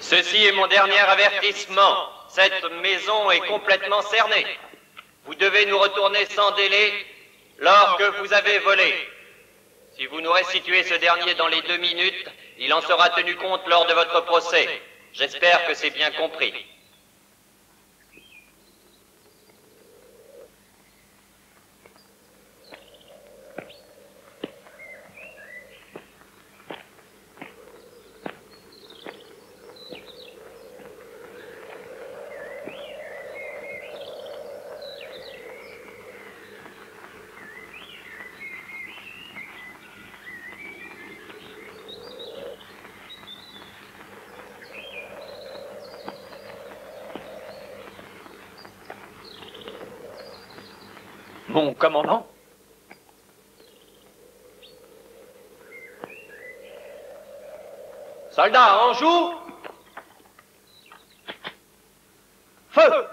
Ceci est mon dernier avertissement. Cette maison est complètement cernée. Vous devez nous retourner sans délai lors que vous avez volé. Si vous nous restituez ce dernier dans les 2 minutes, il en sera tenu compte lors de votre procès. J'espère que c'est bien compris. Mon commandant? Soldats, en joue! Feu!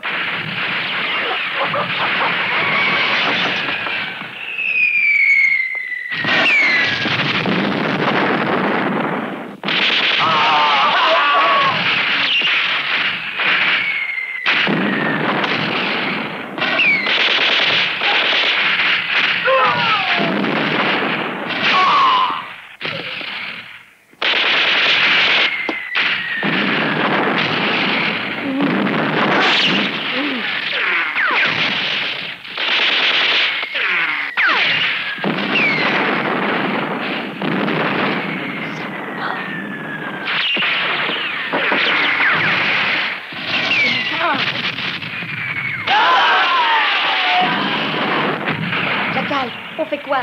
On fait quoi?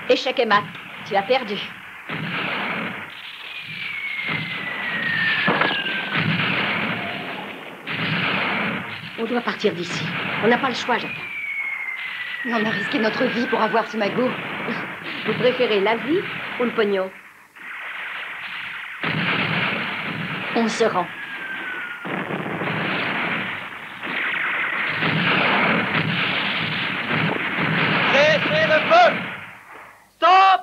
Échec et mat. Tu as perdu. On doit partir d'ici. On n'a pas le choix, Jacques. Mais on a risqué notre vie pour avoir ce magot. Vous préférez la vie ou le pognon? On se rend. Cessez le feu! Stop!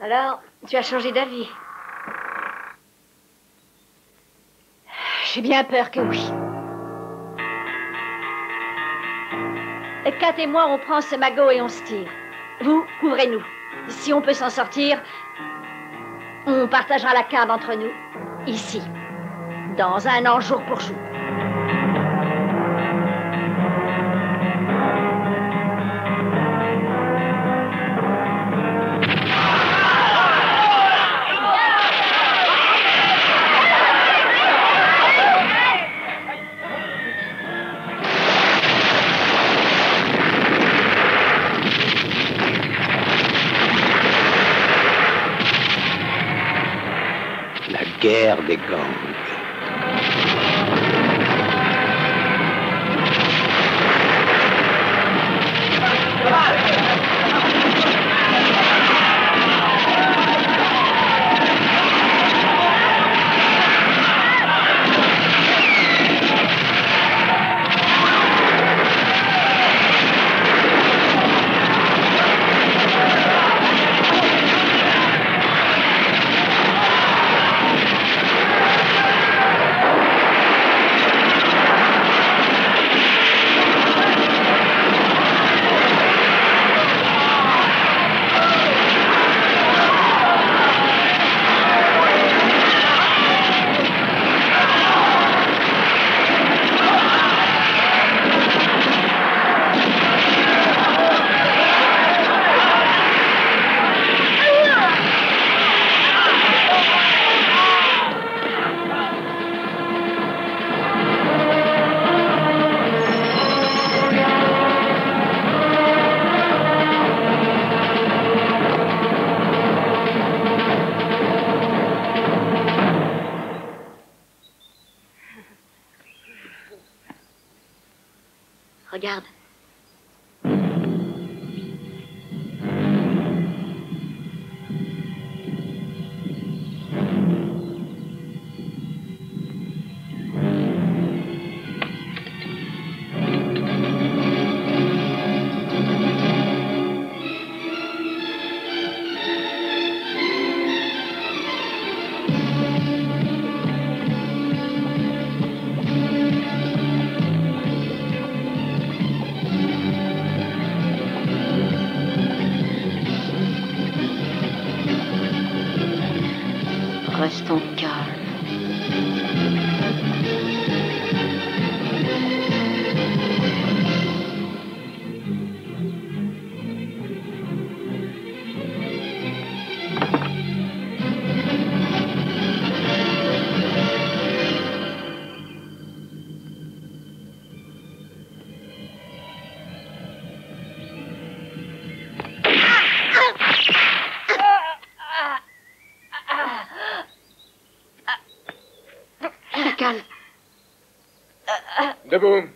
Alors, tu as changé d'avis? J'ai bien peur que oui. Kat et moi, on prend ce magot et on se tire. Vous, couvrez-nous. Si on peut s'en sortir, on partagera la carte entre nous, ici, dans 1 an, jour pour jour. Guerre des gangs. Regarde. mon cœur. Debout.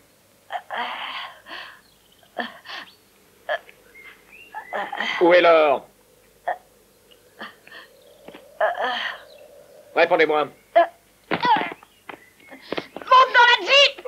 Où est l'or? Répondez-moi. Monte dans la jeep!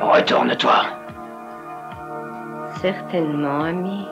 Retourne-toi. Certainement, ami.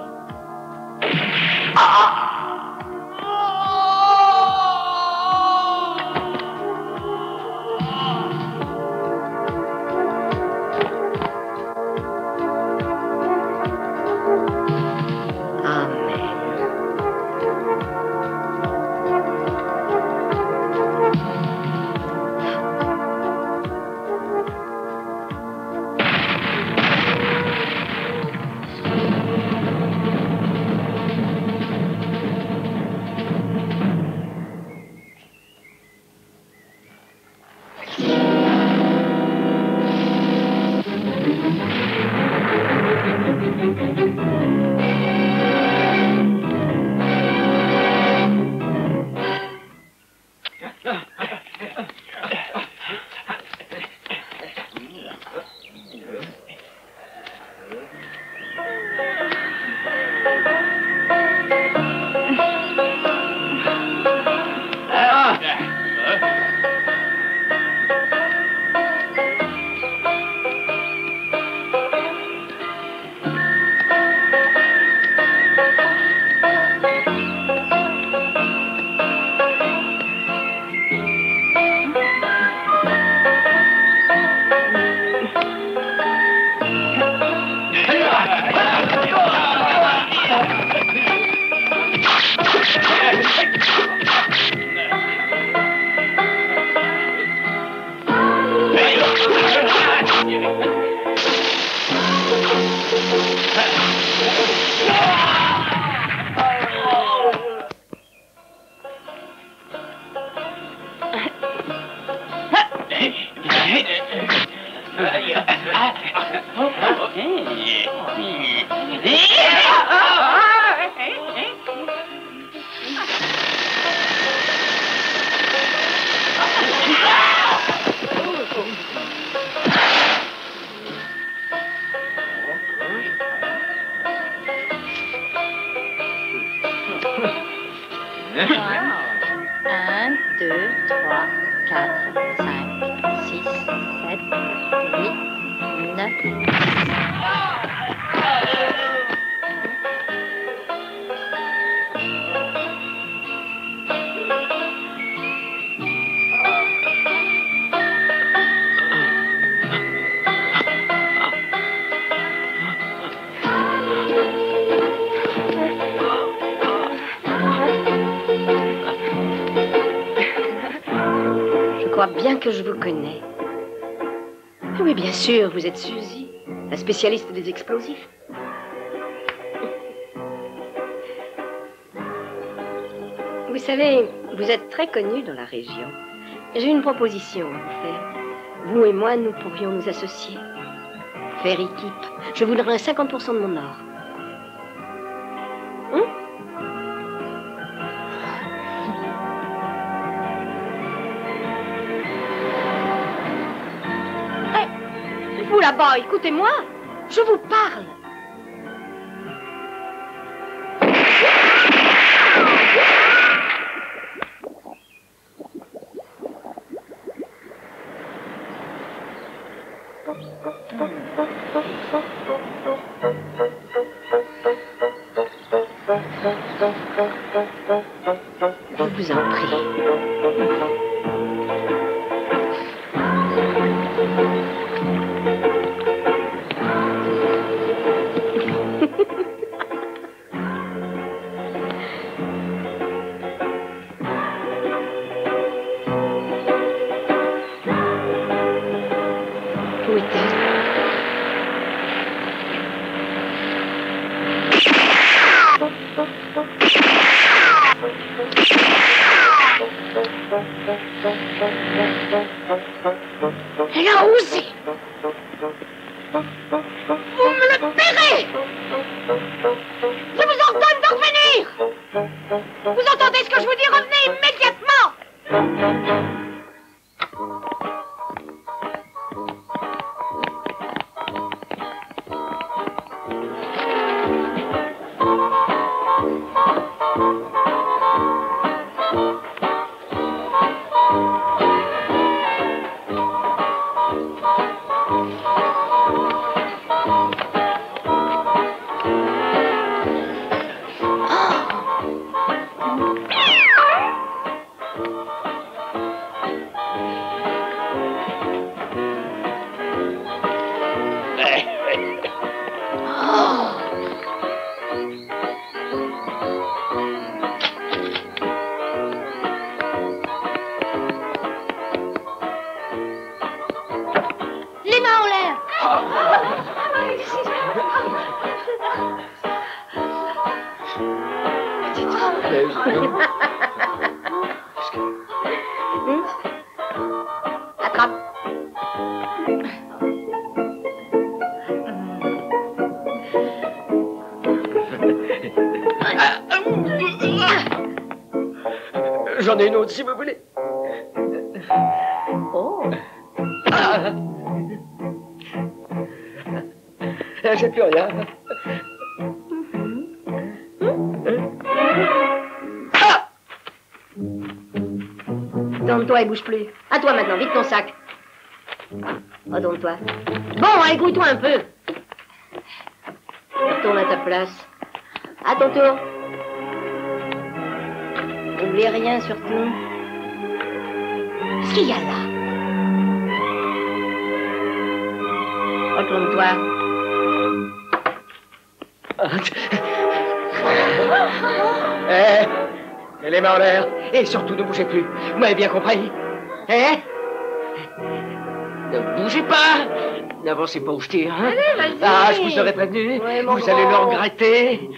Bien que je vous connais. Oui, bien sûr, vous êtes Suzy, la spécialiste des explosifs. Vous savez, vous êtes très connue dans la région. J'ai une proposition à vous faire. Vous et moi, nous pourrions nous associer. Faire équipe. Je vous donnerai 50% de mon or. Vous là-bas, écoutez-moi. Je vous parle. Je vous en prie. Elle a osé. Vous me le paierez. Je vous ordonne de revenir. Vous entendez ce que je vous dis? Revenez immédiatement. Attrape. J'en ai une autre si vous voulez. Oh. J'ai plus rien. Tourne-toi et bouge plus. À toi maintenant, vite ton sac. Retourne-toi. Bon, allez, grouille-toi un peu. Retourne à ta place. À ton tour. N'oublie rien surtout. Qu'est-ce qu'il y a là? Retourne-toi. Et les mains en l'air. Et surtout, ne bougez plus. Vous m'avez bien compris. Ne bougez pas. N'avancez pas où je tire. Hein? Allez, vas-y. Ah, je vous aurais prévenu. Ouais, vous allez le regretter.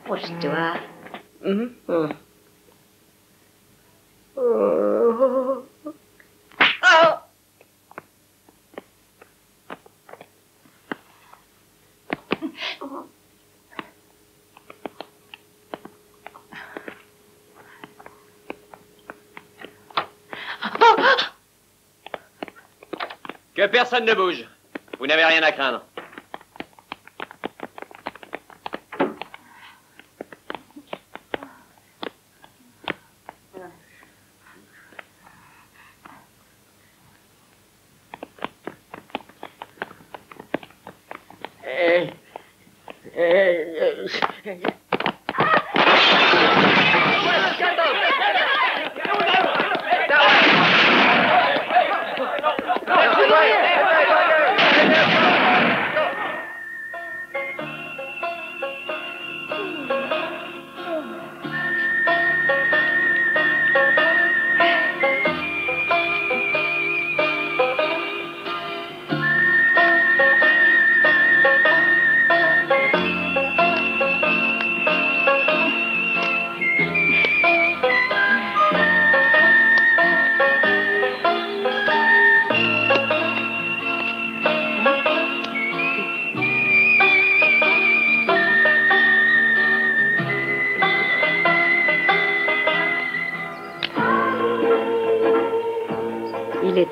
Proche-toi. Que personne ne bouge. Vous n'avez rien à craindre.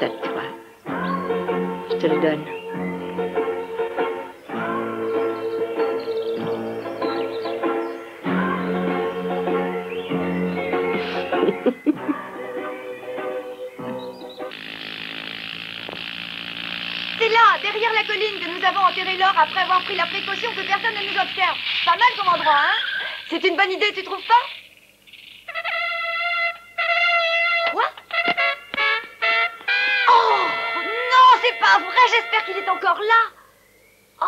à toi. Je te le donne. C'est là, derrière la colline, que nous avons enterré l'or après avoir pris la précaution que personne ne nous observe. Pas mal comme endroit, hein? C'est une bonne idée, tu trouves pas? Quoi? Oh! Non, c'est pas vrai, j'espère qu'il est encore là. Oh!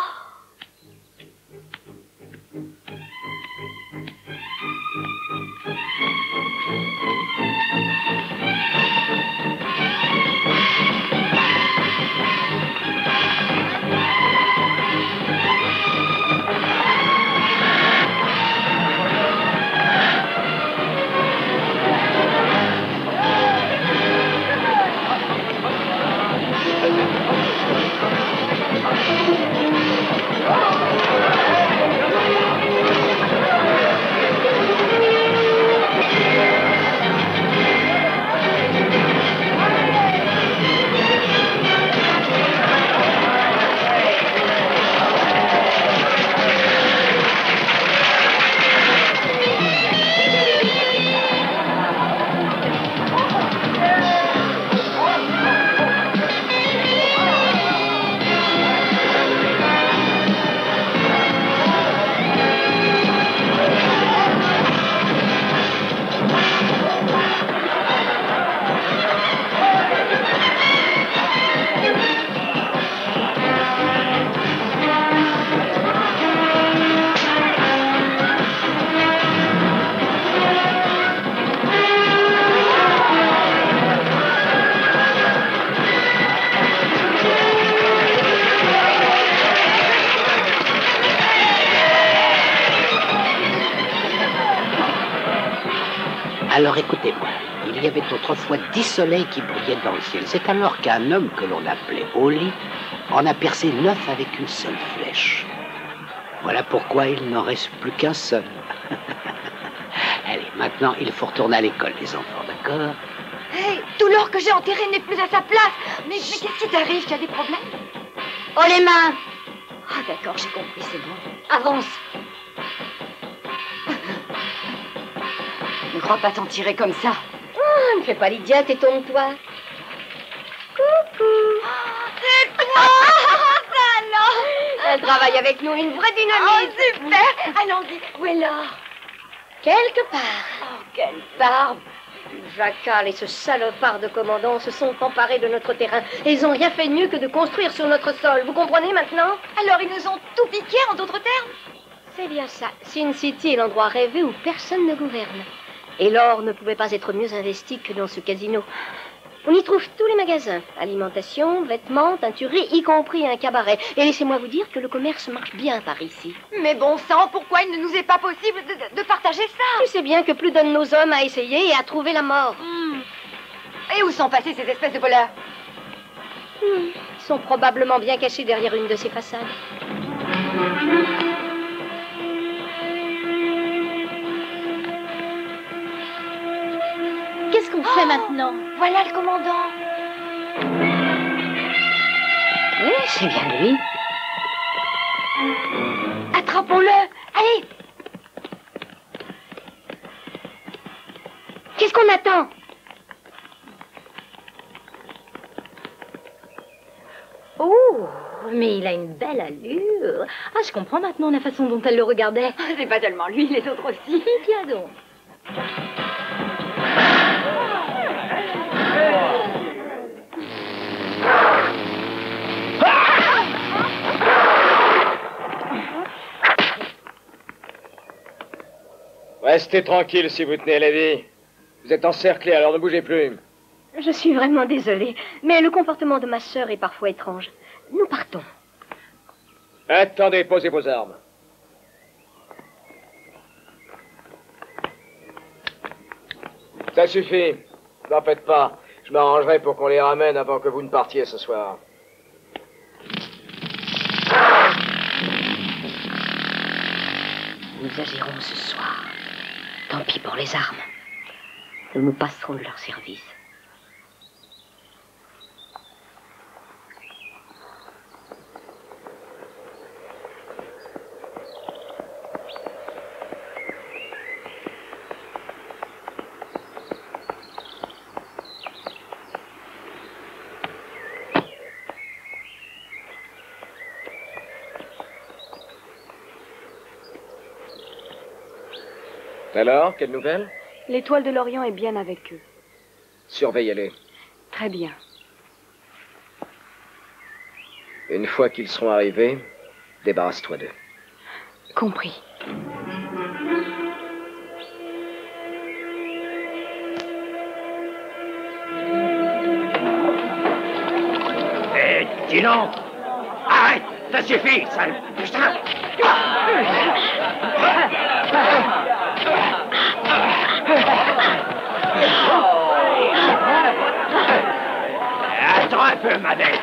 Alors écoutez-moi, il y avait autrefois 10 soleils qui brillaient dans le ciel. C'est alors qu'un homme que l'on appelait Oli en a percé 9 avec une seule flèche. Voilà pourquoi il n'en reste plus qu'un seul. Allez, maintenant il faut retourner à l'école, les enfants, d'accord? Hey, tout l'or que j'ai enterré n'est plus à sa place. Mais qu'est-ce qui t'arrive? Tu as des problèmes? Oh, les mains! Ah, d'accord, j'ai compris, c'est bon. Avance! Ne crois pas t'en tirer comme ça. Ne fais pas l'idiote et tourne-toi. Coucou! C'est toi! Ça alors! Elle travaille avec nous, une vraie Oh, dynamite! super! Allons-y, où est l'or? Quelque part. Oh, quelle barbe! Jacal et ce salopard de commandant se sont emparés de notre terrain. Et ils n'ont rien fait de mieux que de construire sur notre sol. Vous comprenez maintenant? Alors ils nous ont tout piqué, en d'autres termes? C'est bien ça. Sin City est l'endroit rêvé où personne ne gouverne. Et l'or ne pouvait pas être mieux investi que dans ce casino. On y trouve tous les magasins. Alimentation, vêtements, teinturerie, y compris un cabaret. Et laissez-moi vous dire que le commerce marche bien par ici. Mais bon sang, pourquoi il ne nous est pas possible de partager ça? Tu sais bien que plus d'un de nos hommes a essayé et a trouvé la mort. Et où sont passés ces espèces de voleurs? Ils sont probablement bien cachés derrière une de ces façades. Qu'est-ce qu'on fait maintenant? Voilà le commandant. Oui, c'est bien lui. Attrapons-le. Allez. Qu'est-ce qu'on attend? Oh, mais il a une belle allure. Ah, je comprends maintenant la façon dont elle le regardait. C'est pas seulement lui, les autres aussi. Tiens donc. Restez tranquille si vous tenez la vie. Vous êtes encerclés, alors ne bougez plus. Je suis vraiment désolée, mais le comportement de ma sœur est parfois étrange. Nous partons. Attendez, posez vos armes. Ça suffit. N'en faites pas. Je m'arrangerai pour qu'on les ramène avant que vous ne partiez ce soir. Nous agirons ce soir. Tant pis pour les armes. Nous nous passerons de leur service. Alors, quelle nouvelle? L'étoile de l'Orient est bien avec eux. Surveillez-les. Très bien. Une fois qu'ils seront arrivés, débarrasse-toi d'eux. Compris. Eh, dis donc! Arrête! Ça suffit, sale putain! Attends un peu, ma belle.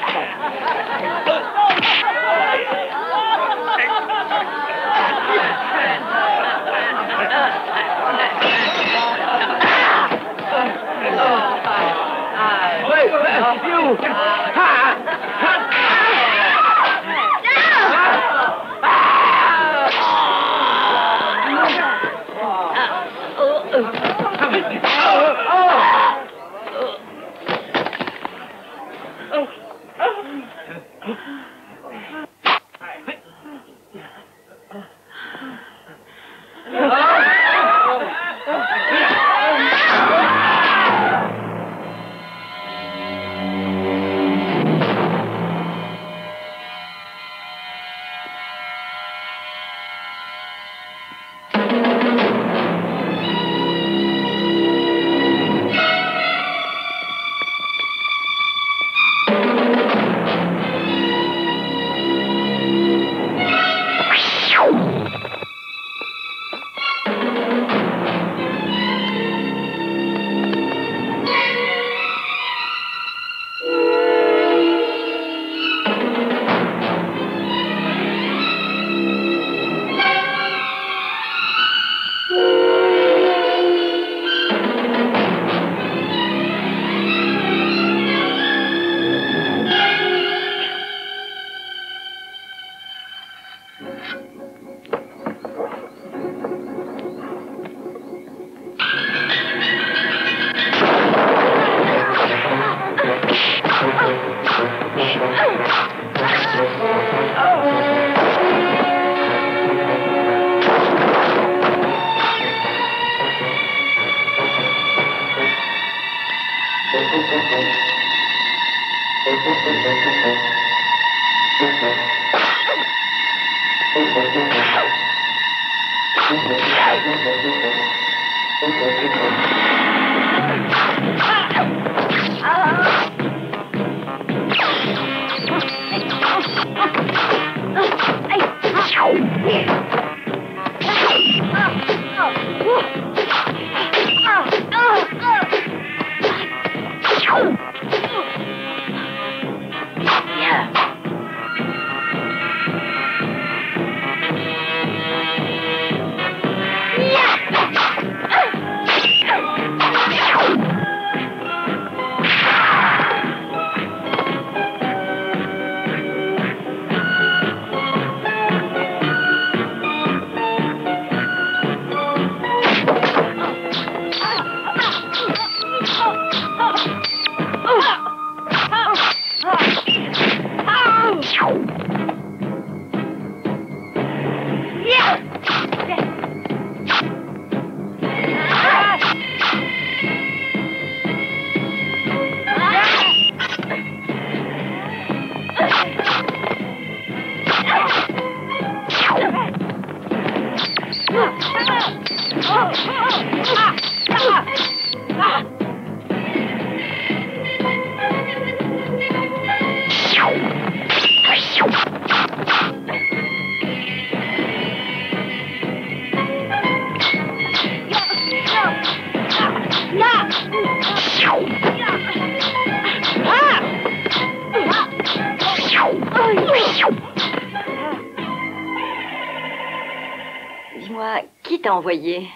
Dis-moi, qui t'a envoyé?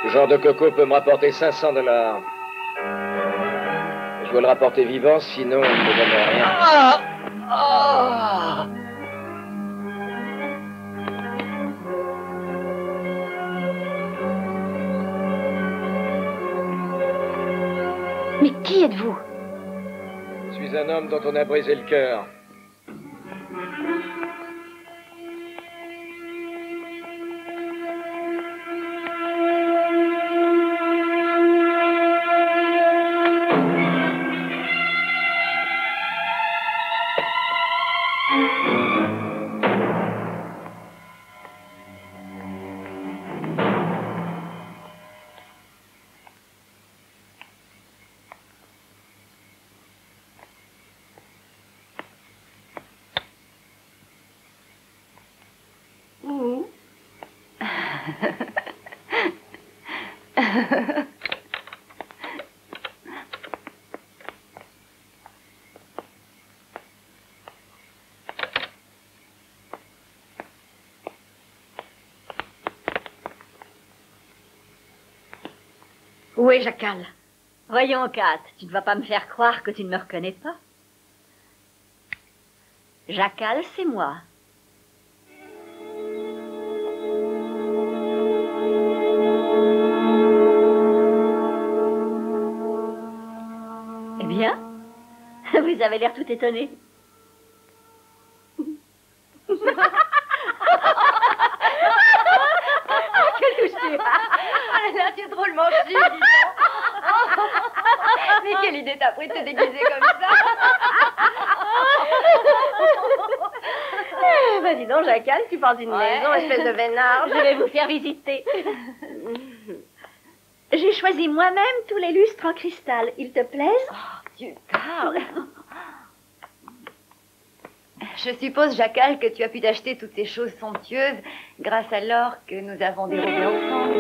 Ce genre de coco peut me rapporter 500 $. Je dois le rapporter vivant, sinon il ne me donne rien. Mais qui êtes-vous? Je suis un homme dont on a brisé le cœur. Où est Jacal? Voyons, Kat, tu ne vas pas me faire croire que tu ne me reconnais pas. Jacal, c'est moi. Eh bien, vous avez l'air tout étonné. Que touche-tu? Ah là, tu es drôlement chic, dis donc. Mais quelle idée t'as pris de te déguiser comme ça? Bah dis donc, Jacal, tu parles d'une maison, espèce de vénard. Je vais vous faire visiter. J'ai choisi moi-même tous les lustres en cristal. Ils te plaisent? Tu parles. Je suppose, Jacal, que tu as pu t'acheter toutes ces choses somptueuses grâce à l'or que nous avons dérobé ensemble.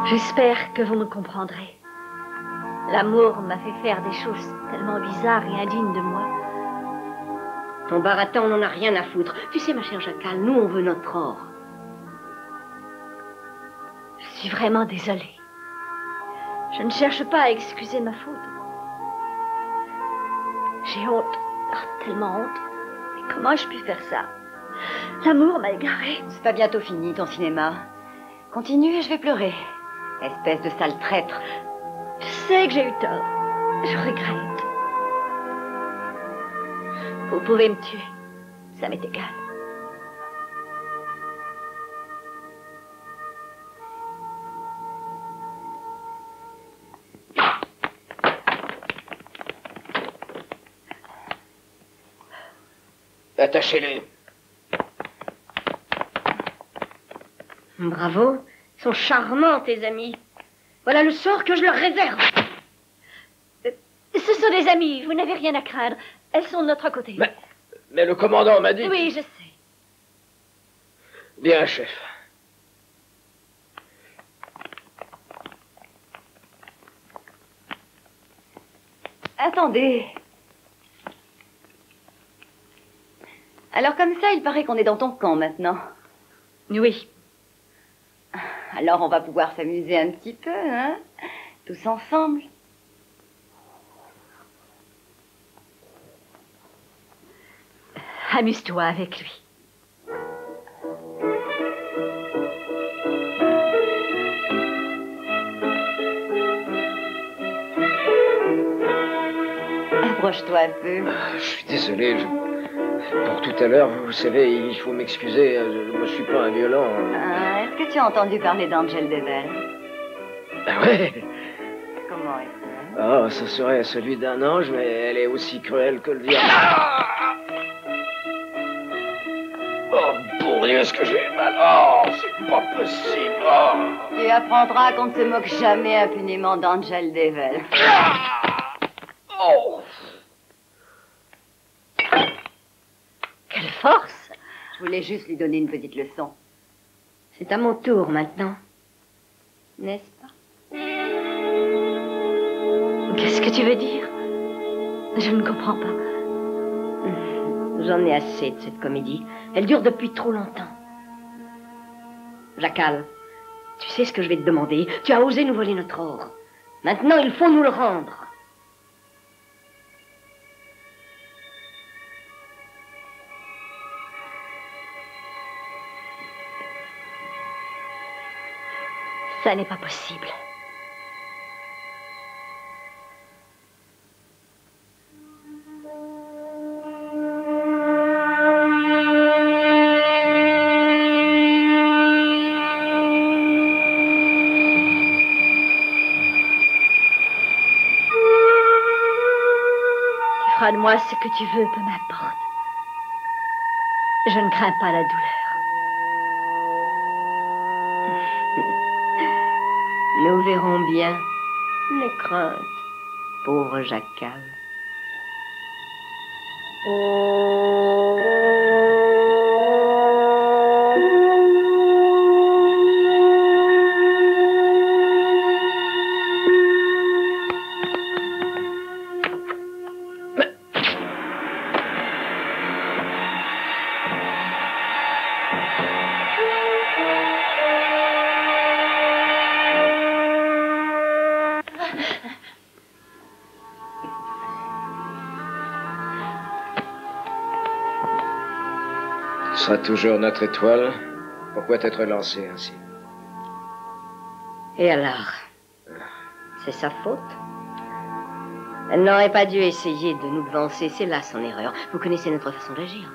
J'espère que vous me comprendrez. L'amour m'a fait faire des choses tellement bizarres et indignes de moi. Ton baratin, on n'en a rien à foutre. Tu sais, ma chère Jacal, nous, on veut notre or. Je suis vraiment désolée. Je ne cherche pas à excuser ma faute. J'ai honte. Oh, tellement honte. Mais comment ai-je pu faire ça? L'amour m'a égarée. C'est pas bientôt fini, ton cinéma. Continue et je vais pleurer. Espèce de sale traître. Je sais que j'ai eu tort. Je regrette. Vous pouvez me tuer. Ça m'est égal. Attachez-les. Bravo. Ils sont charmants, tes amis. Voilà le sort que je leur réserve. Ce sont des amis. Vous n'avez rien à craindre. Elles sont de notre côté. Mais le commandant m'a dit... Oui, je sais. Bien, chef. Attendez. Alors comme ça, il paraît qu'on est dans ton camp maintenant. Oui. Alors on va pouvoir s'amuser un petit peu, hein? Tous ensemble. Amuse-toi avec lui. Approche-toi un peu. Je suis désolé. Pour tout à l'heure, vous savez, il faut m'excuser. Je ne suis pas un violent. Ah, est-ce que tu as entendu parler d'Angel Devel? Ah ouais? Comment est-elle? Oh, ça serait celui d'un ange, mais elle est aussi cruelle que le diable. Oh, pour Dieu, ce que j'ai mal. Oh, c'est pas possible. Oh. Tu apprendras qu'on ne se moque jamais impunément d'Angel Devel. Oh. Quelle force! Je voulais juste lui donner une petite leçon. C'est à mon tour maintenant. n'est-ce pas? Qu'est-ce que tu veux dire? Je ne comprends pas. J'en ai assez de cette comédie. Elle dure depuis trop longtemps. Jacal, tu sais ce que je vais te demander? Tu as osé nous voler notre or. Maintenant, il faut nous le rendre. Ça n'est pas possible. Tu feras de moi ce que tu veux, peu m'importe. Je ne crains pas la douleur. Nous verrons bien. N'aie crainte, pauvre Jacal. Ce sera toujours notre étoile. Pourquoi t'être lancé ainsi? Et alors? C'est sa faute? Elle n'aurait pas dû essayer de nous devancer, c'est là son erreur. Vous connaissez notre façon d'agir.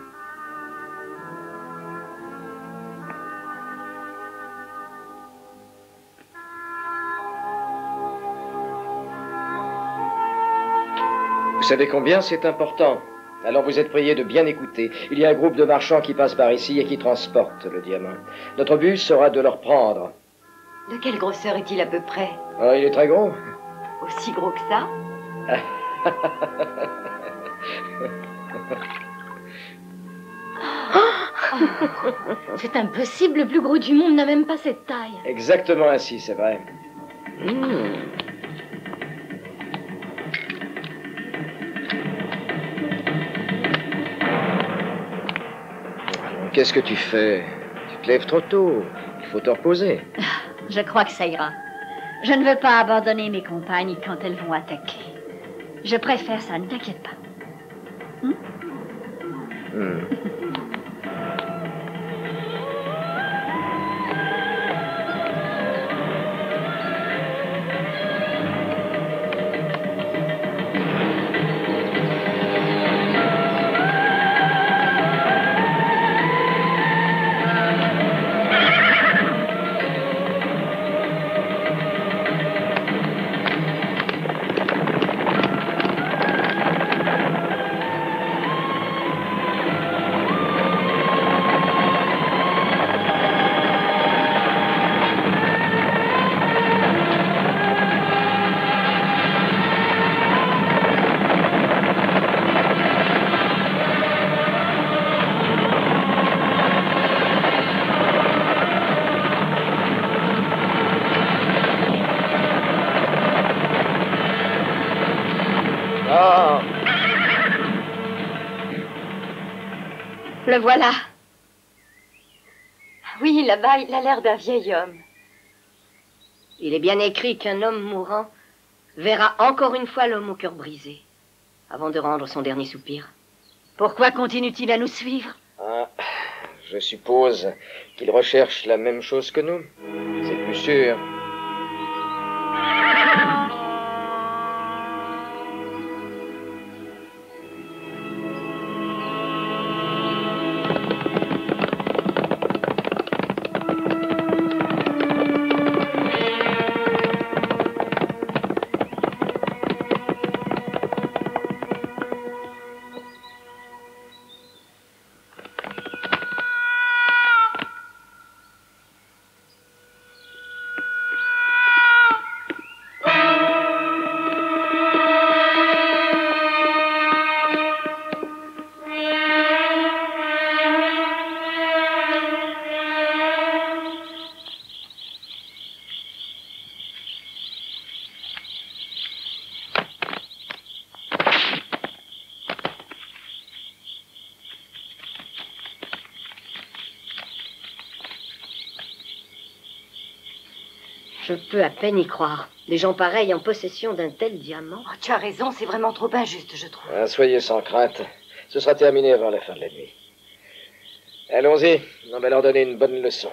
Vous savez combien c'est important? Alors vous êtes priés de bien écouter. Il y a un groupe de marchands qui passe par ici et qui transporte le diamant. Notre but sera de le reprendre. De quelle grosseur est-il à peu près? Oh, il est très gros. Aussi gros que ça? C'est impossible, le plus gros du monde n'a même pas cette taille. Exactement ainsi, c'est vrai. Qu'est-ce que tu fais? Tu te lèves trop tôt. Il faut te reposer. Je crois que ça ira. Je ne veux pas abandonner mes compagnes quand elles vont attaquer. Je préfère ça, ne t'inquiète pas. Le voilà. Oui, là-bas, il a l'air d'un vieil homme. Il est bien écrit qu'un homme mourant verra encore une fois l'homme au cœur brisé, avant de rendre son dernier soupir. Pourquoi continue-t-il à nous suivre? Je suppose qu'il recherche la même chose que nous. C'est plus sûr. Je peux à peine y croire. Des gens pareils en possession d'un tel diamant. Oh, tu as raison, c'est vraiment trop injuste, je trouve. Ah, soyez sans crainte. Ce sera terminé avant la fin de la nuit. Allons-y, on va leur donner une bonne leçon.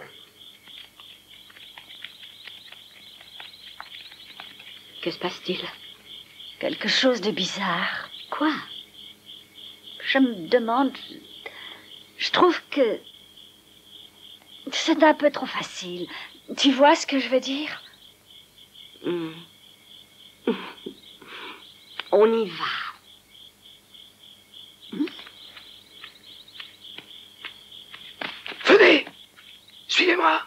Que se passe-t-il? Quelque chose de bizarre. Quoi? Je me demande... Je trouve que... c'est un peu trop facile. Tu vois ce que je veux dire? On y va. Venez! Suivez-moi!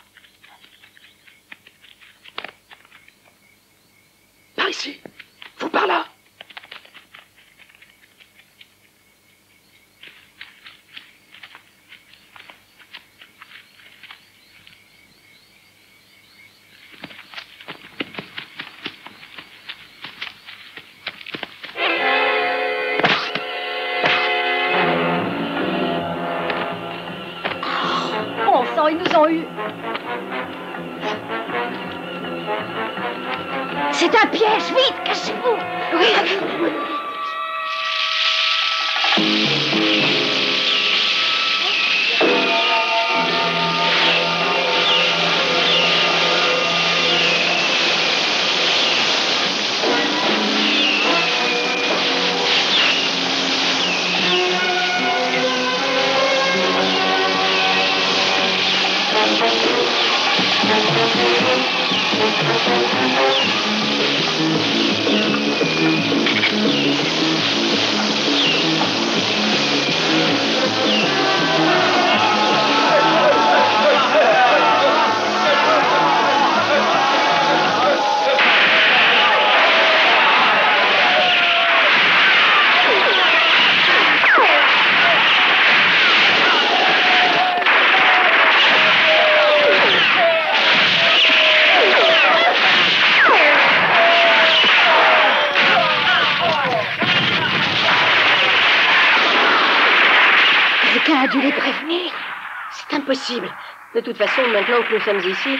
Par ici! Vous par là! Ils nous ont eu. C'est un piège, vite, cachez-vous. Oui. Quelqu'un a dû les prévenir. C'est impossible. De toute façon, maintenant que nous sommes ici...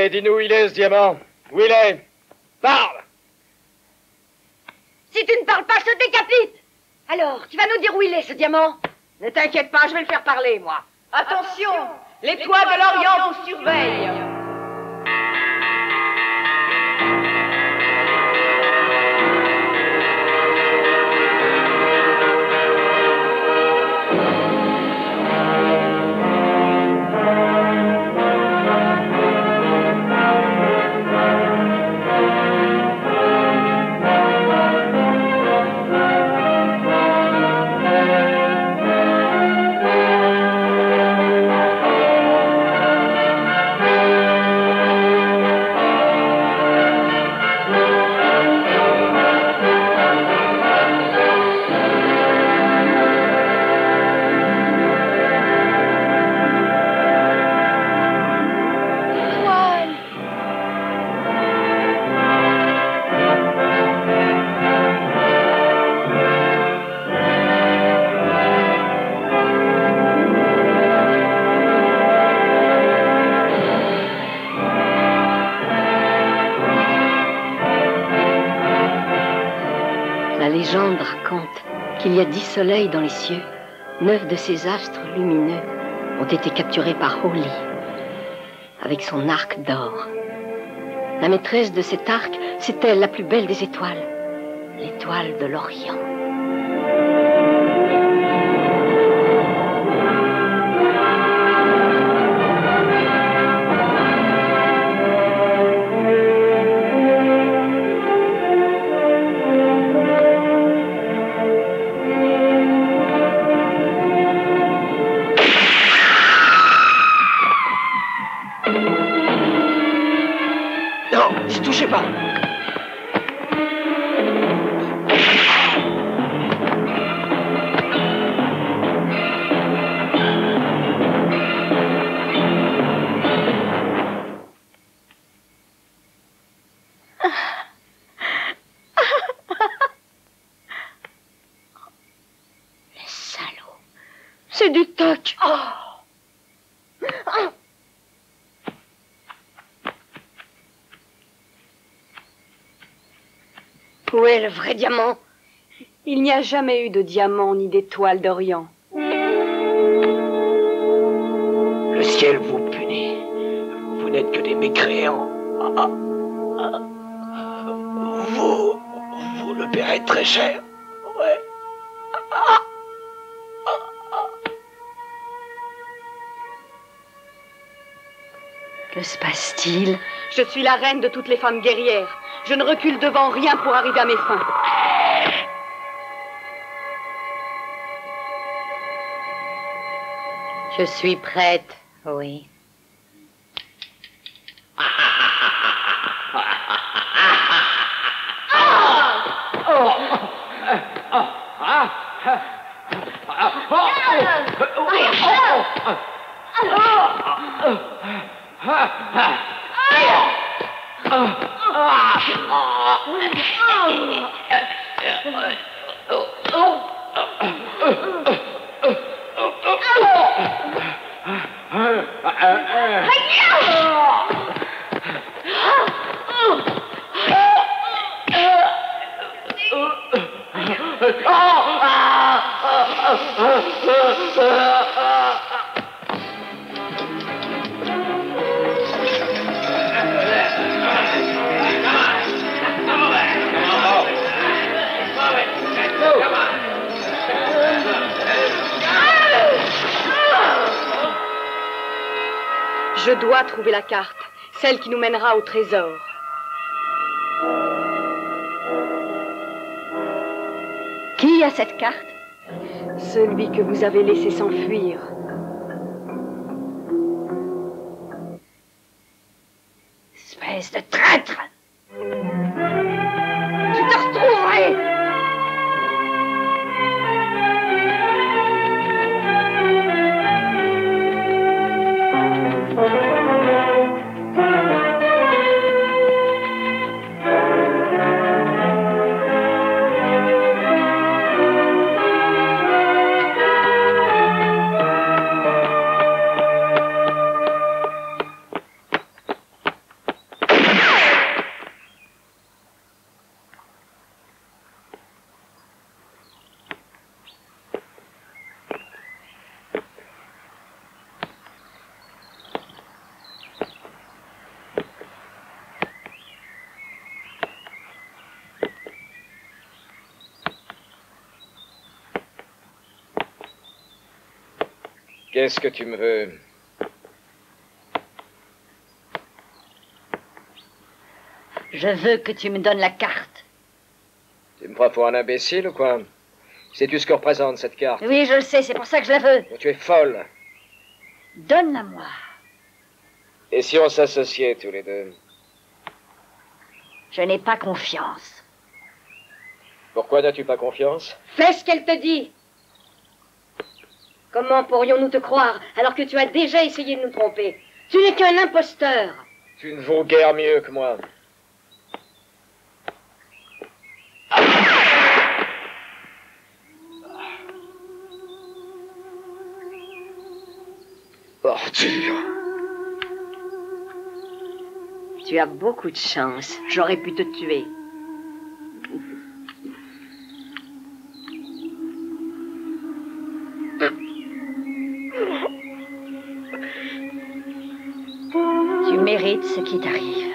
Allez, dis-nous où il est, ce diamant. Où il est? Parle! Si tu ne parles pas, je te décapite. Alors, tu vas nous dire où il est, ce diamant? Ne t'inquiète pas, je vais le faire parler, moi. Attention, l'étoile de l'Orient vous surveille. La légende raconte qu'il y a 10 soleils dans les cieux. 9 de ces astres lumineux ont été capturés par Holly avec son arc d'or. La maîtresse de cet arc, c'est elle, la plus belle des étoiles, l'étoile de l'Orient. N'y touchez pas. Les salauds. C'est du toc. Où est le vrai diamant? Il n'y a jamais eu de diamant ni d'étoile d'Orient. Le ciel vous punit. Vous n'êtes que des mécréants. Vous le paierez très cher. Ouais. Que se passe-t-il? Je suis la reine de toutes les femmes guerrières. Je ne recule devant rien pour arriver à mes fins. Je suis prête, oui. Je dois trouver la carte, celle qui nous mènera au trésor. Qui a cette carte? Celui que vous avez laissé s'enfuir. Espèce de traître! Je te retrouverai! Qu'est-ce que tu me veux? Je veux que tu me donnes la carte. Tu me prends pour un imbécile ou quoi? Sais-tu ce que représente cette carte? Oui, je le sais, c'est pour ça que je la veux. Tu es folle. Donne-la-moi. Et si on s'associait tous les deux? Je n'ai pas confiance. Pourquoi n'as-tu pas confiance? Fais ce qu'elle te dit. Comment pourrions-nous te croire alors que tu as déjà essayé de nous tromper? Tu n'es qu'un imposteur. Tu ne vaux guère mieux que moi. Ordure. Tu as beaucoup de chance. J'aurais pu te tuer. Tu mérites ce qui t'arrive.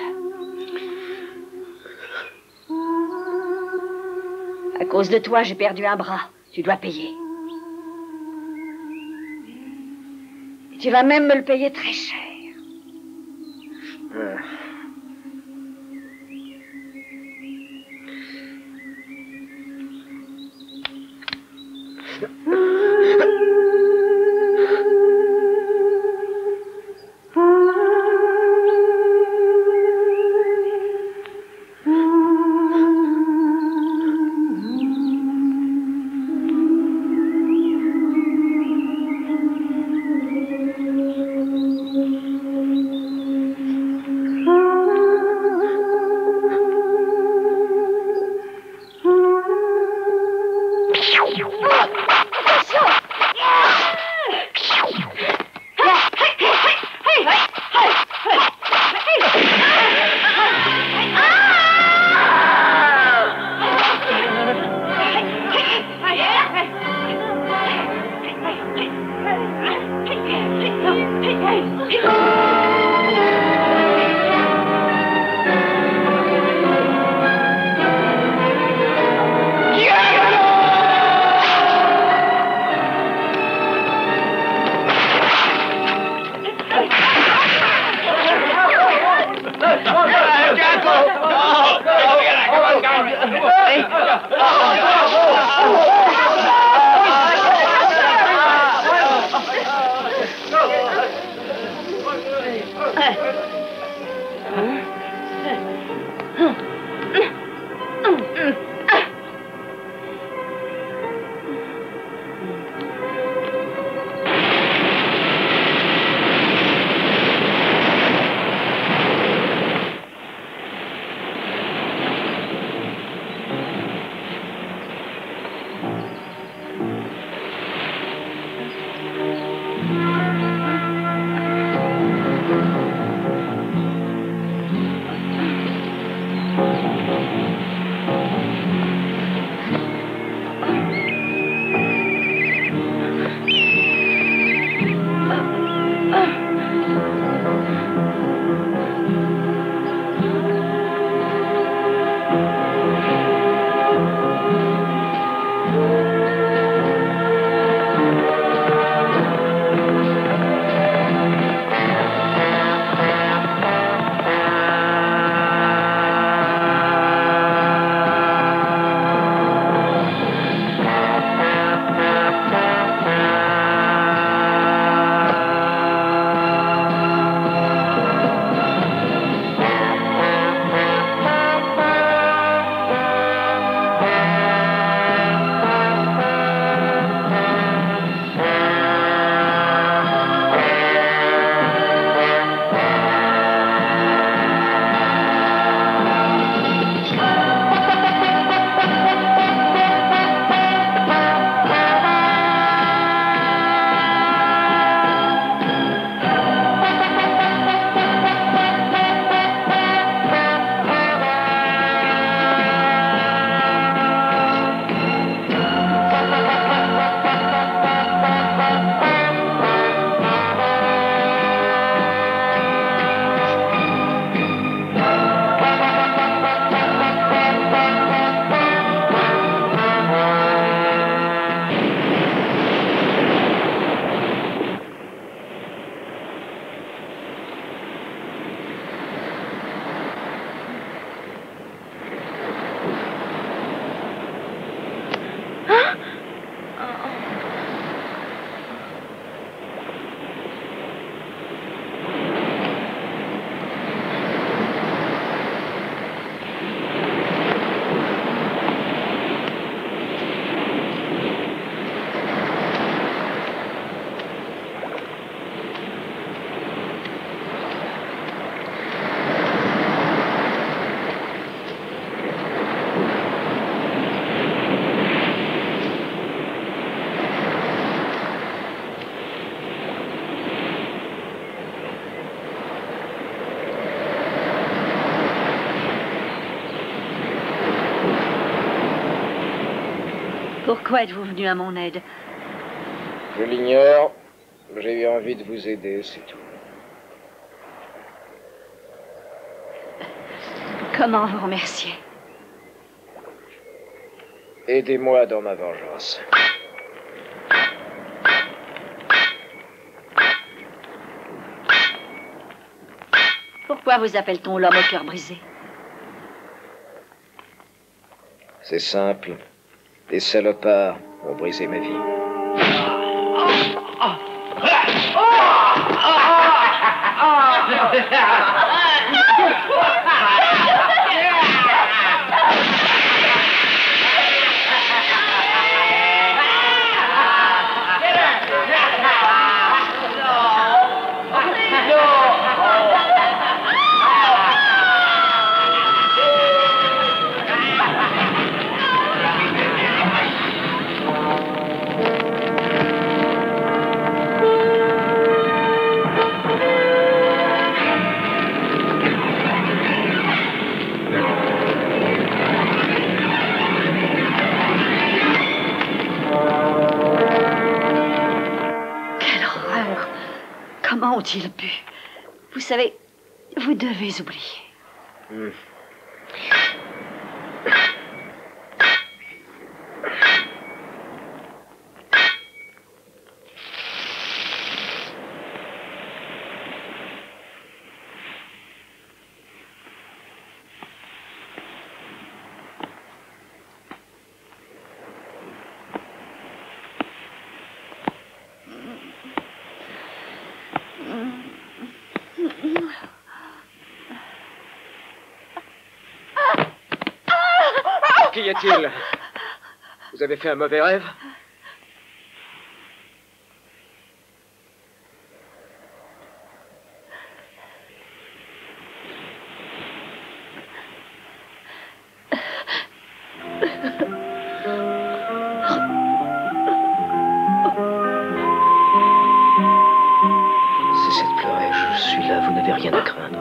À cause de toi, j'ai perdu un bras. Tu dois payer. Et tu vas même me le payer très cher. Pourquoi êtes-vous venu à mon aide? Je l'ignore. J'ai eu envie de vous aider, c'est tout. Comment vous remercier? Aidez-moi dans ma vengeance. Pourquoi vous appelle-t-on l'homme au cœur brisé? C'est simple. Des salopards ont brisé ma vie. Comment ont-ils pu? Vous savez, vous devez oublier. Qu'y a-t-il? Vous avez fait un mauvais rêve? Cessez de pleurer, je suis là, vous n'avez rien à craindre.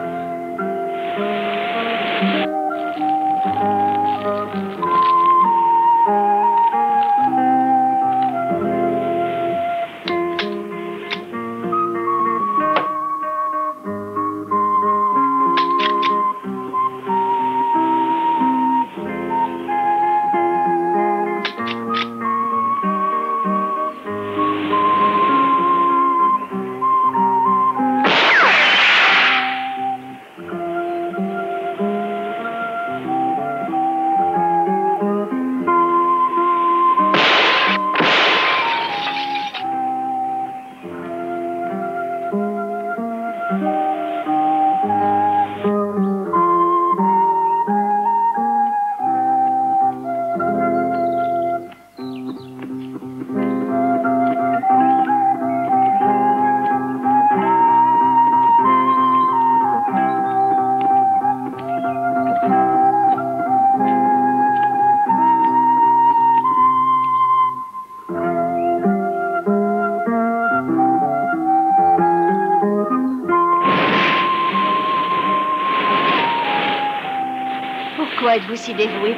Pourquoi êtes-vous si dévoué?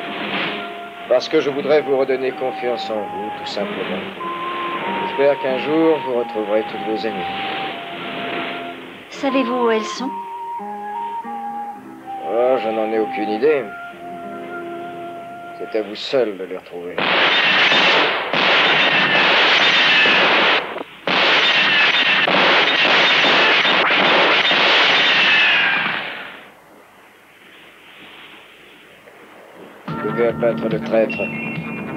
Parce que je voudrais vous redonner confiance en vous, tout simplement. J'espère qu'un jour, vous retrouverez toutes vos amies. Savez-vous où elles sont? Oh, je n'en ai aucune idée. C'est à vous seul de les retrouver. Vous devez abattre le traître.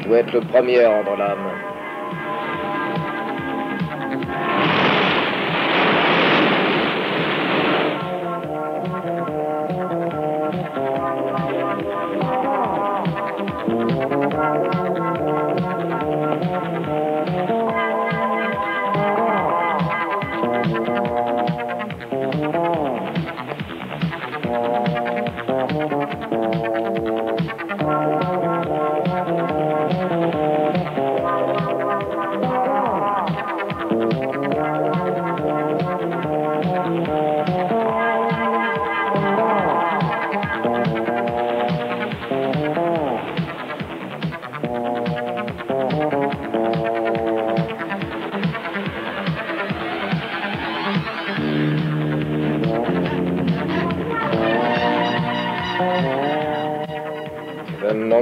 Vous êtes le premier à rendre l'âme.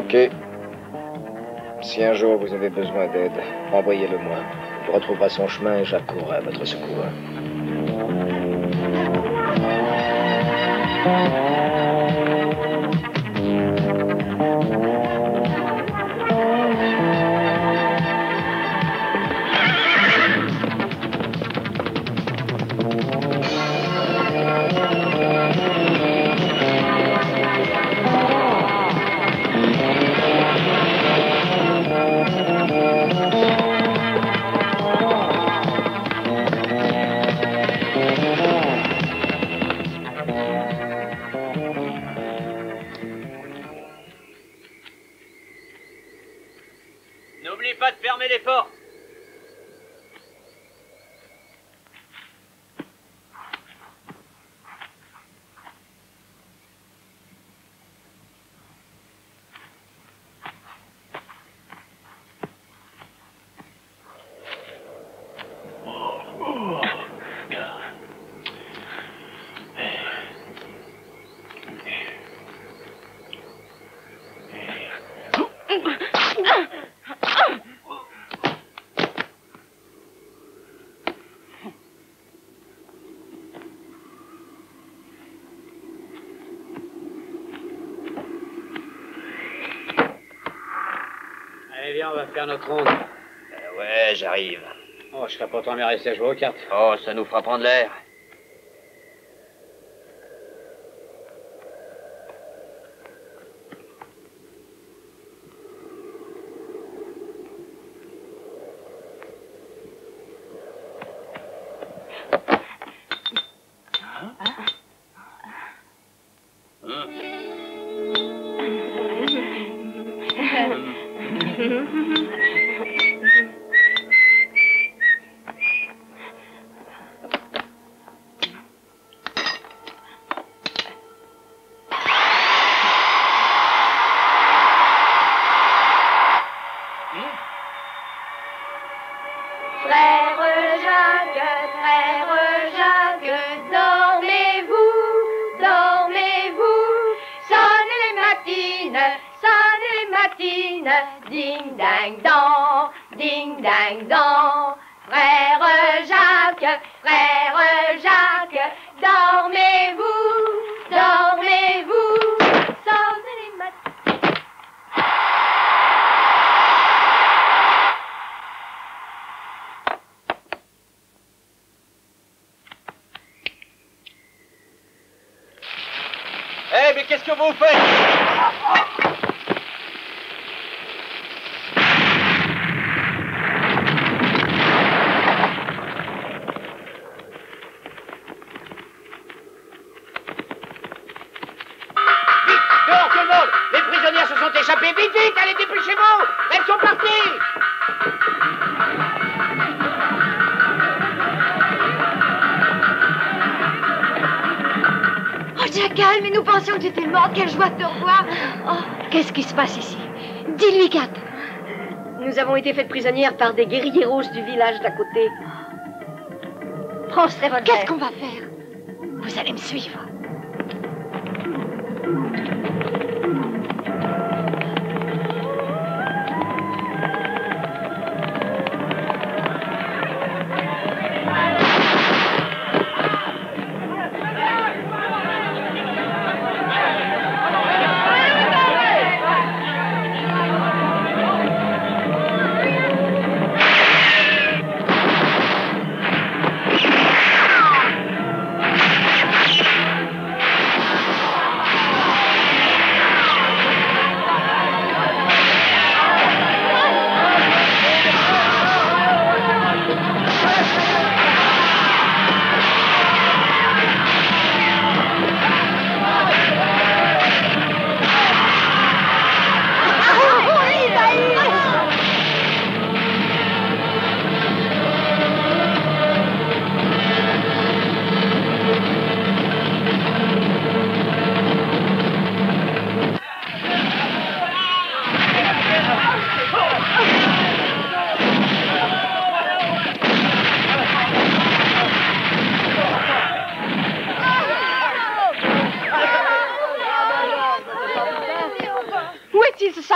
Ok. Si un jour vous avez besoin d'aide, envoyez-le-moi. Il retrouvera son chemin et j'accourrai à votre secours. N'oublie pas de fermer les portes. Allez, viens, on va faire notre ronde. Ouais, j'arrive. Oh, je serais pas tant bien resté à jouer aux cartes. Oh, ça nous fera prendre l'air. Ding dang dong, ding dang dong. Frère Jacques, dormez-vous, dormez-vous. Sonnez les matines. Eh, mais qu'est-ce que vous faites? Échappez vite, vite, allez, dépêchez-vous! Elles sont parties! Oh, Jackal, mais nous pensions que tu étais morte, quelle joie de te revoir. Oh, qu'est-ce qui se passe ici? Dis-lui, Kat. Nous avons été faites prisonnières par des guerriers rouges du village d'à côté. Prends ce revolver. Qu'est-ce qu'on va faire? Vous allez me suivre.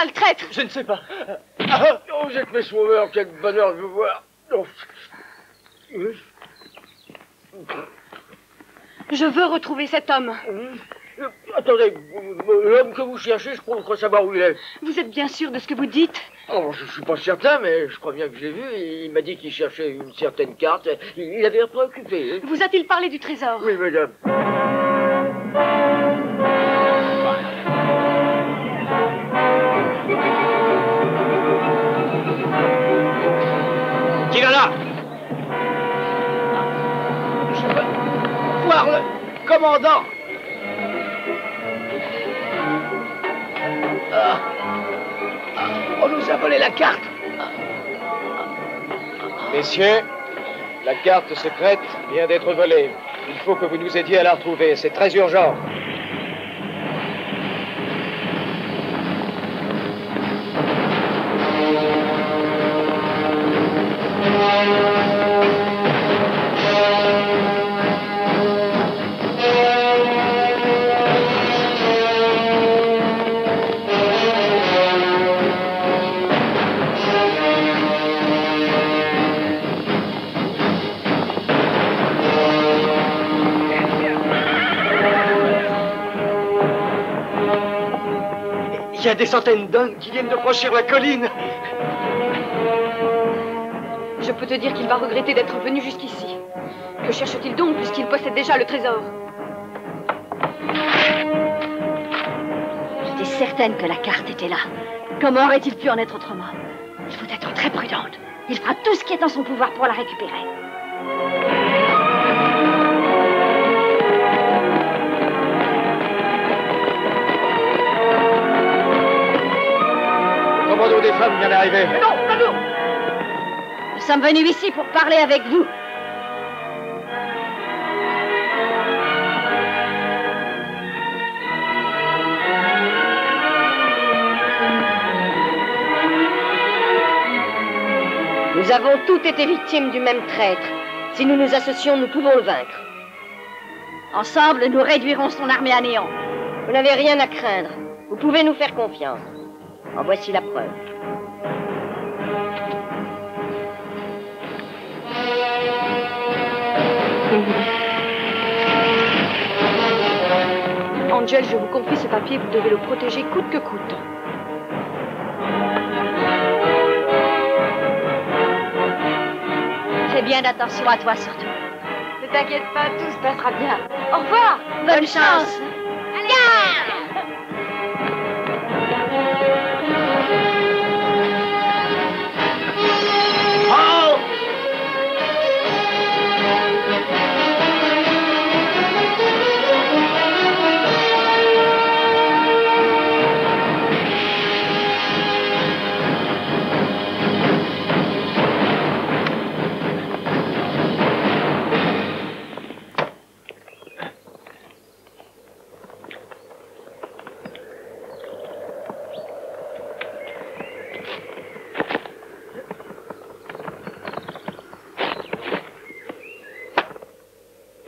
sale traître? Je ne sais pas. Ah, oh, vous êtes mes sauveurs, quel bonheur de vous voir. Oh. Je veux retrouver cet homme. Attendez, l'homme que vous cherchez, je crois savoir où il est. Vous êtes bien sûr de ce que vous dites? Oh, je suis pas certain, mais je crois bien que je l'ai vu. Il m'a dit qu'il cherchait une certaine carte. Il avait l'air préoccupé. Hein. Vous a-t-il parlé du trésor? Oui, madame. Qui est là? Je veux voir le commandant. On nous a volé la carte. Messieurs, la carte secrète vient d'être volée. Il faut que vous nous aidiez à la retrouver. C'est très urgent. Il y a des centaines d'hommes qui viennent de franchir la colline. Je peux te dire qu'il va regretter d'être venu jusqu'ici. Que cherche-t-il donc puisqu'il possède déjà le trésor? J'étais certaine que la carte était là. Comment aurait-il pu en être autrement? Il faut être très prudente. Il fera tout ce qui est en son pouvoir pour la récupérer. Le commando des femmes vient d'arriver. Non, pas nous! Nous sommes venus ici pour parler avec vous. Nous avons toutes été victimes du même traître. Si nous nous associons, nous pouvons le vaincre. Ensemble, nous réduirons son armée à néant. Vous n'avez rien à craindre. Vous pouvez nous faire confiance. En voici la preuve. Angel, je vous confie ce papier, vous devez le protéger coûte que coûte. Fais bien attention à toi surtout. Ne t'inquiète pas, tout se passera bien. Au revoir! Bonne chance!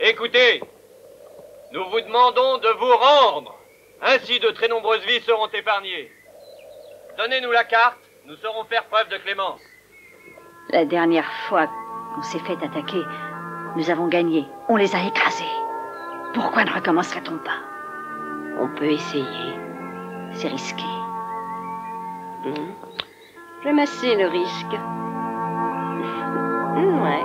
Écoutez, nous vous demandons de vous rendre. Ainsi, de très nombreuses vies seront épargnées. Donnez-nous la carte, nous saurons faire preuve de clémence. La dernière fois qu'on s'est fait attaquer, nous avons gagné. On les a écrasés. Pourquoi ne recommencerait-on pas? On peut essayer. C'est risqué. J'aime assez le risque. Ouais.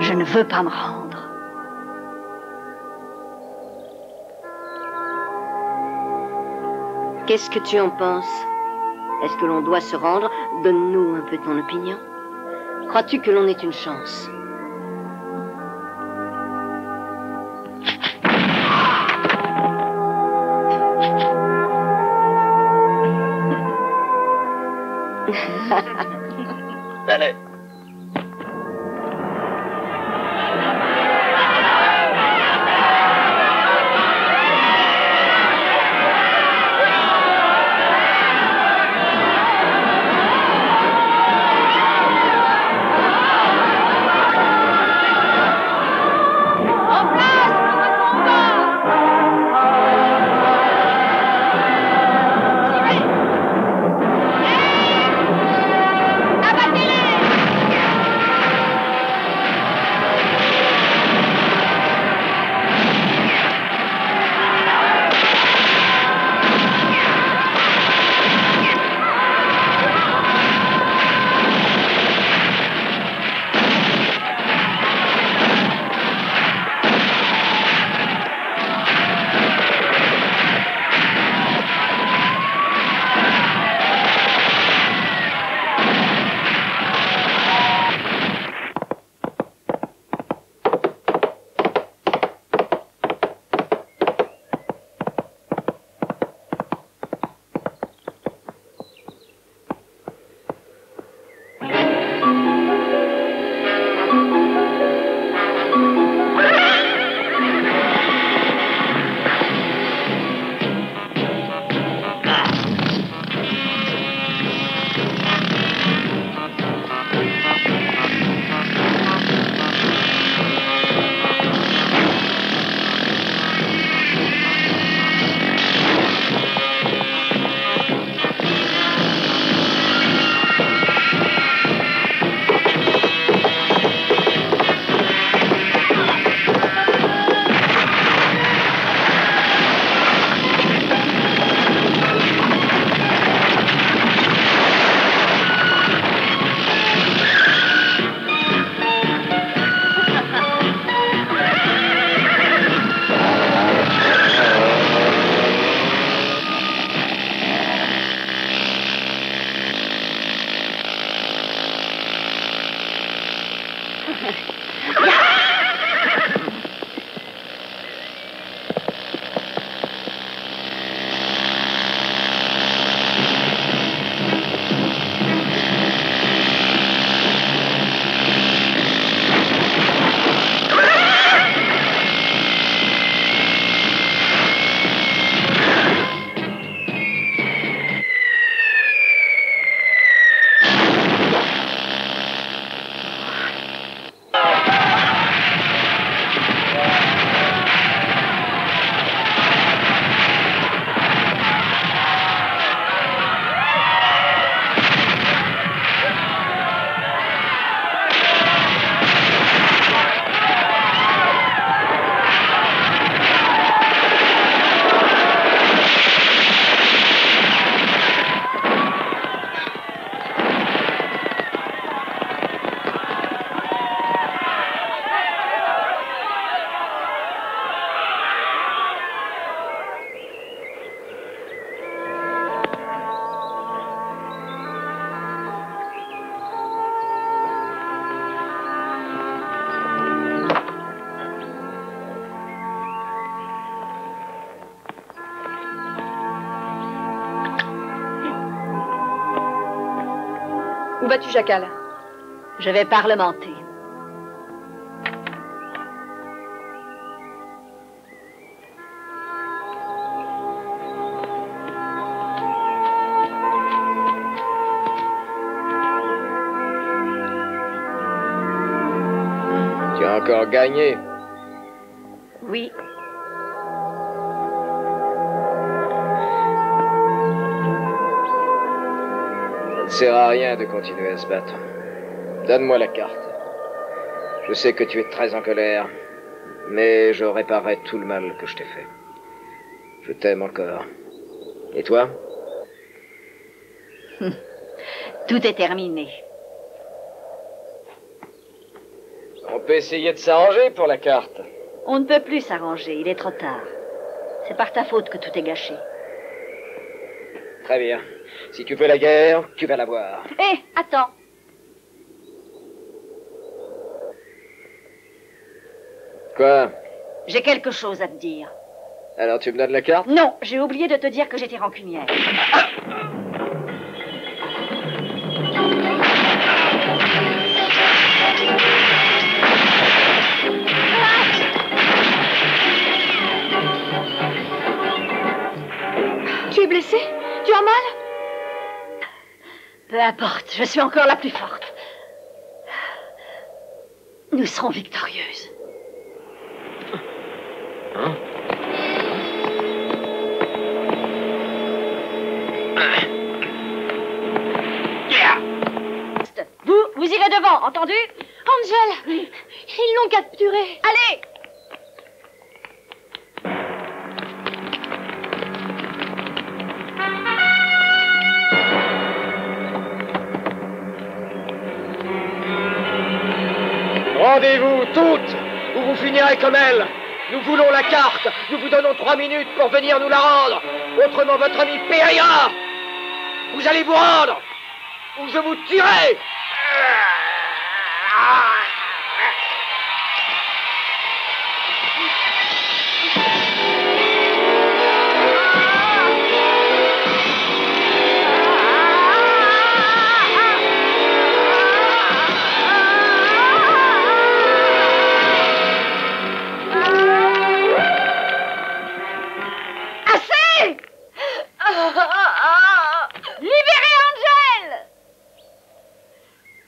Je ne veux pas me rendre. Qu'est-ce que tu en penses? Est-ce que l'on doit se rendre? Donne-nous un peu ton opinion. Crois-tu que l'on ait une chance? Allez. Où vas-tu, Jacal? Je vais parlementer. Tu as encore gagné. Oui. Ça ne sert à rien de continuer à se battre. Donne-moi la carte. Je sais que tu es très en colère, mais je réparerai tout le mal que je t'ai fait. Je t'aime encore. Et toi? Tout est terminé. On peut essayer de s'arranger pour la carte. On ne peut plus s'arranger, il est trop tard. C'est par ta faute que tout est gâché. Très bien. Si tu veux la guerre, tu vas l'avoir. Hé, attends. Quoi? J'ai quelque chose à te dire. Alors tu me donnes la carte? Non, j'ai oublié de te dire que j'étais rancunière. Tu es blessée? Tu as mal? Peu importe, je suis encore la plus forte. Nous serons victorieuses. Hein? Vous irez devant, entendu? Angel, ils l'ont capturée. Allez! Rendez-vous toutes, ou vous finirez comme elle. Nous voulons la carte. Nous vous donnons 3 minutes pour venir nous la rendre. Autrement, votre ami périra. Vous allez vous rendre, ou je vous tuerai. Libérez Angel!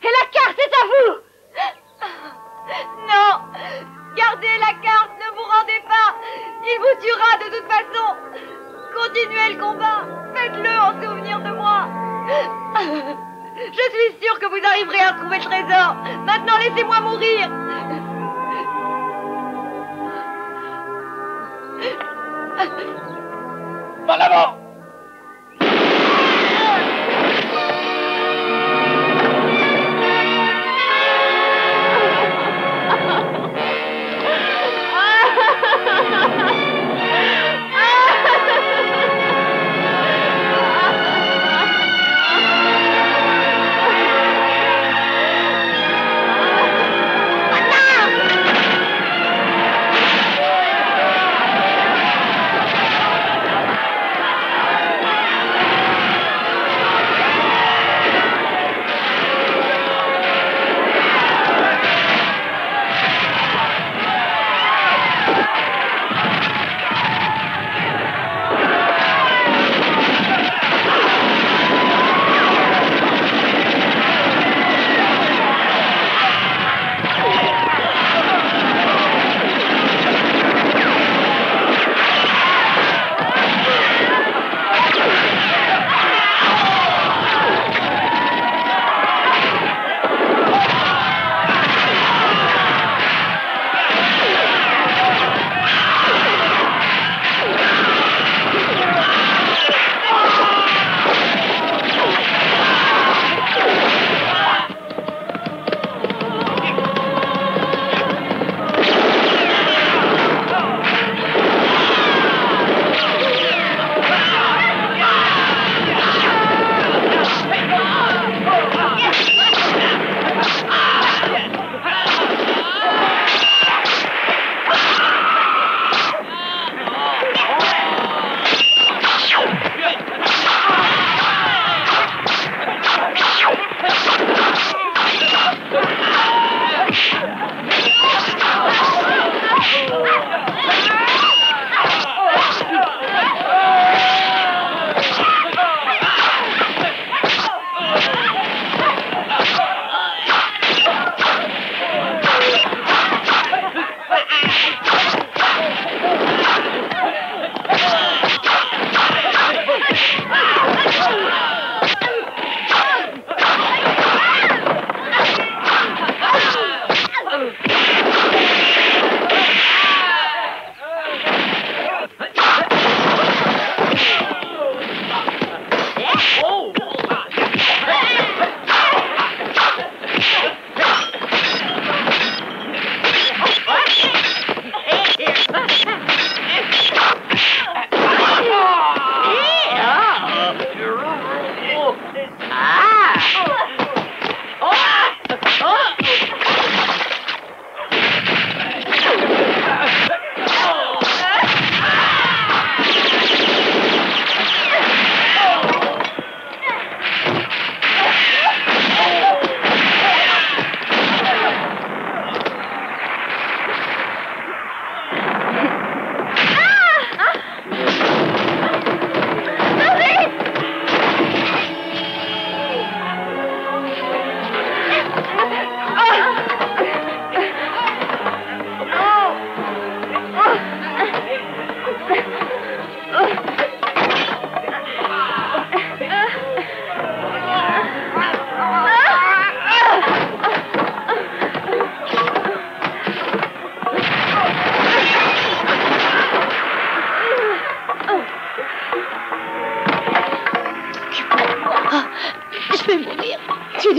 Et la carte est à vous! Non! Gardez la carte, ne vous rendez pas! Il vous tuera de toute façon! Continuez le combat! Faites-le en souvenir de moi! Je suis sûre que vous arriverez à trouver le trésor! Maintenant, laissez-moi mourir! Par l'avant.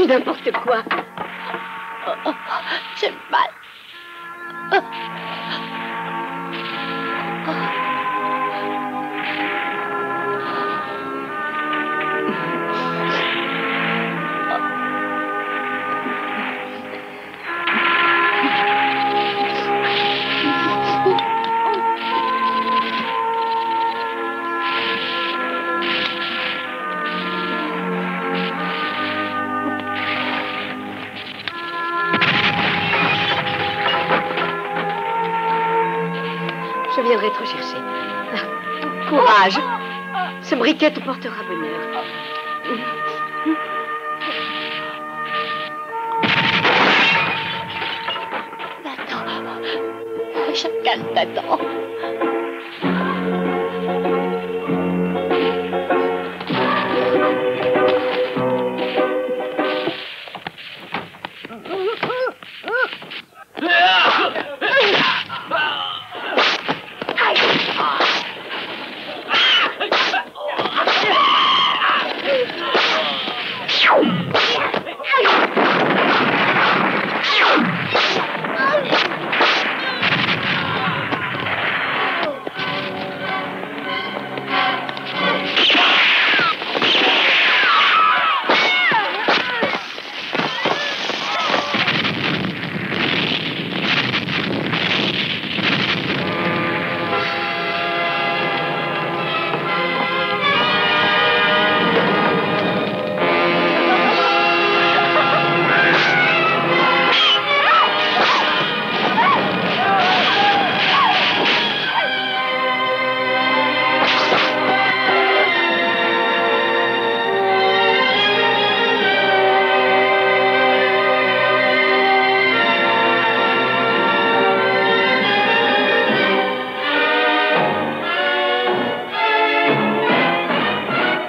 N'importe quoi. J'ai mal. Je viendrai te rechercher. Courage. Ce briquet te portera bonheur. Attends. Chacal t'attend.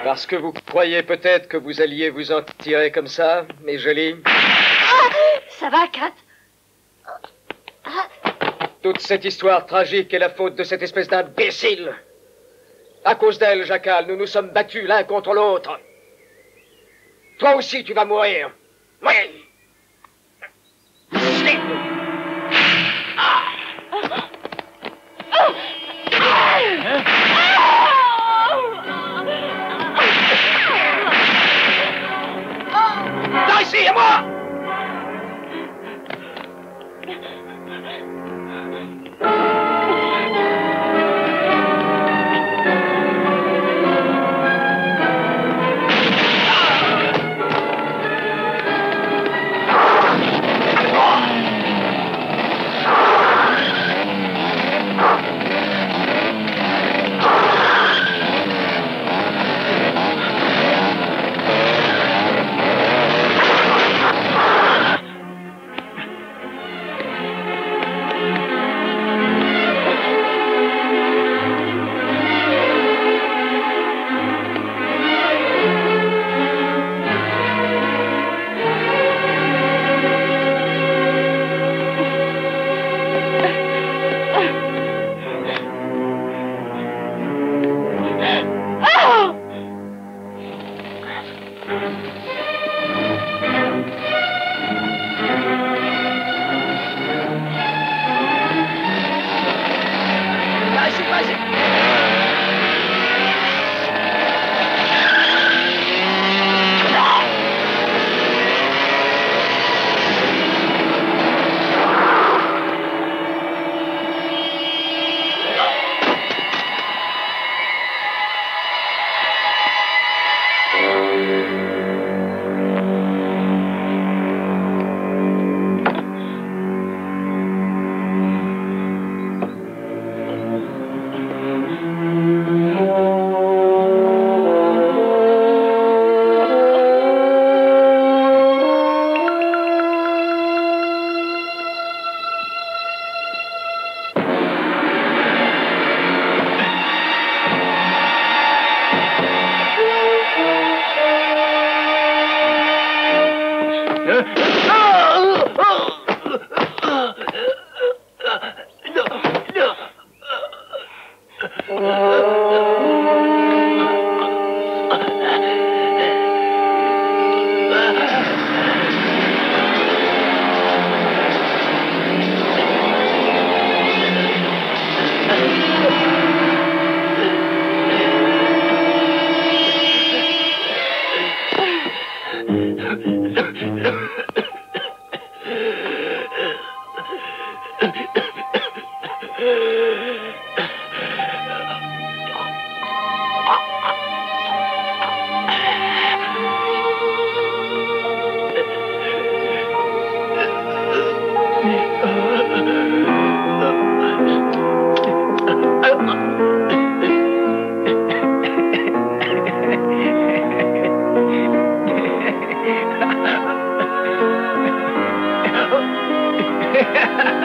Parce que vous croyez peut-être que vous alliez vous en tirer comme ça, mes jolies. Ça va, Kat? Toute cette histoire tragique est la faute de cette espèce d'imbécile. À cause d'elle, Jackal, nous nous sommes battus l'un contre l'autre. Toi aussi, tu vas mourir. Oui. Viens ici, à moi! Ha ha ha!